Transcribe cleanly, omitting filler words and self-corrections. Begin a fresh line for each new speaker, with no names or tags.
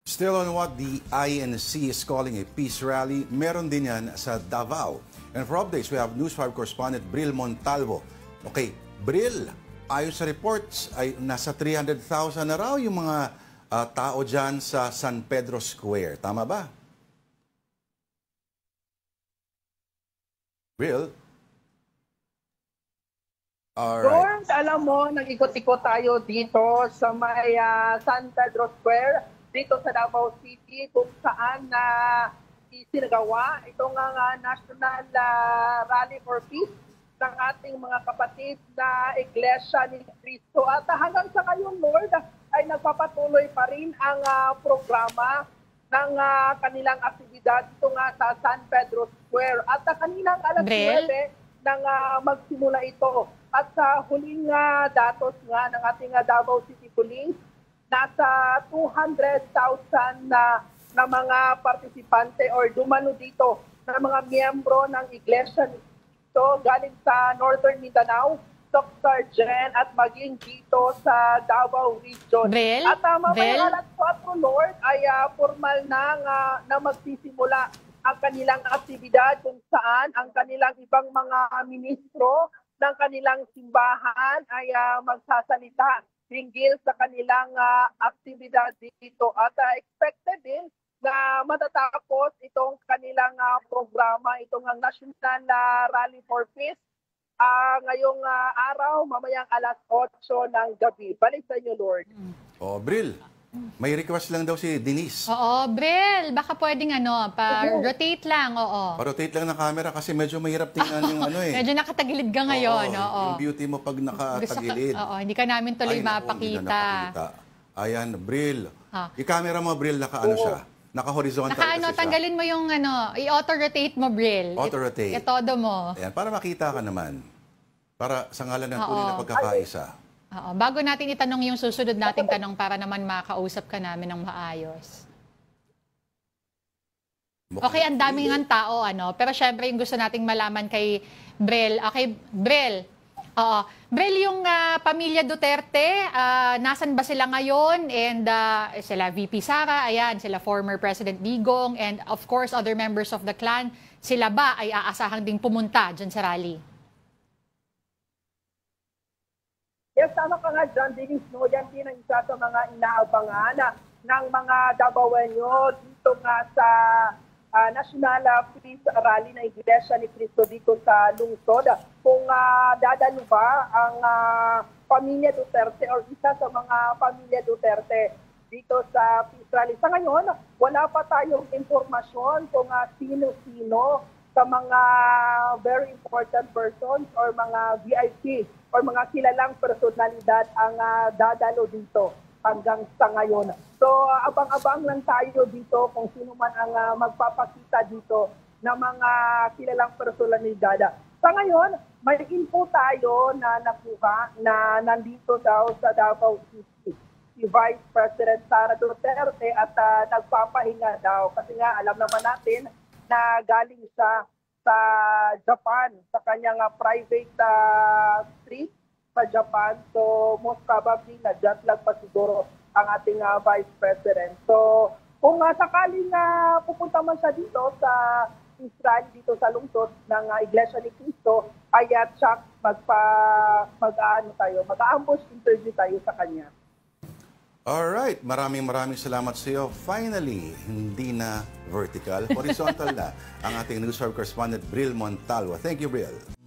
Still on what the INC is calling a peace rally, meron din yan sa Davao. And for updates, we have News 5 correspondent Bril Montalvo. Okay, Bril, ayon sa reports, ay nasa 300,000 na raw yung mga tao dyan sa San Pedro Square. Tama ba? Bril?
Lord, alam mo, nag-ikot-ikot tayo dito sa may San Pedro Square, dito sa Davao City, kung saan isinagawa itong National Rally for Peace ng ating mga kapatid na Iglesia ni Cristo. At hanggang sa ngayon, Lord, ay nagpapatuloy pa rin ang programa ng kanilang aktibidad dito nga sa San Pedro Square. At kanilang alas 9 nang magsimula ito. At sa huling datos nga ng ating Davao City Police, nasa 200,000 na mga partisipante or dumalo dito na mga miyembro ng Iglesia nito galing sa Northern Mindanao, Sargen at maging dito sa Davao Region. At mamaya alas 4, Lord, ay formal na magsisimula ang kanilang aktibidad kung saan ang kanilang ibang mga ministro ng kanilang simbahan ay magsasalita hinggil sa kanilang aktibidad dito. At expected din na matatapos itong kanilang programa, itong National Rally for Peace, ngayong araw, mamayang alas 8 ng gabi. Balik sa inyo, Lord.
Oh, Bril, may request lang daw si Denise.
Oo, Bril, baka pwedeng pa-rotate lang, oo.
Pa-rotate lang ng camera kasi medyo mahirap tingnan yung
Medyo nakatagilid ka ngayon, oo.
Yung beauty mo pag nakatagilid.
Oo, hindi ka namin tuloy mapakita.
Ayan, Bril. I-camera mo, Bril, naka-ano siya? Naka-horizontal kasi siya.
Tanggalin mo yung i-auto-rotate mo, Bril.
Auto-rotate.
Itodo mo.
Ayan, para makita ka naman. Para sa ngalan ng tunay na pagkakaisa.
Oo, bago natin itanong yung susunod nating tanong para naman makausap ka namin ng maayos. Okay, ang daming ng tao, pero syempre yung gusto nating malaman kay Bril. Okay, Bril. Bril, yung pamilya Duterte, nasan ba sila ngayon? And sila VP Sara, ayan, sila former President Digong, and of course, other members of the clan, sila ba ay aasahang ding pumunta dyan sa rally?
Yes, tama ka nga dyan, Denise. No? Yan din ang isa sa mga inaabangan ng mga Davaoenyo dito nga sa National Peace Rally na Iglesia ni Cristo dito sa lungsod. Kung dadalo ba ang pamilya Duterte or isa sa mga pamilya Duterte dito sa Peace Rally. Sa ngayon, wala pa tayong informasyon kung sino-sino sa mga very important persons or mga VIP or mga kilalang personalidad ang dadalo dito hanggang sa ngayon. So, abang-abang lang tayo dito kung sino man ang magpapakita dito ng mga kilalang personalidad. Sa ngayon, may info tayo na nakuha na nandito daw sa Davao City si Vice President Sara Duterte at nagpapahinga daw. Kasi nga, alam naman natin na galing sa Japan, sa kanyang private trip sa Japan. So, most probably, na-jet lag pa siguro ang ating Vice President. So, kung sakaling pupunta man siya dito sa Israel, dito sa lungsod ng Iglesia ni Cristo, ay check, mag-ambush interview tayo sa kanya.
Alright, maraming salamat sa iyo. Finally, hindi na vertical, horizontal na ang ating News 5 correspondent Bril Montalvo. Thank you, Bril.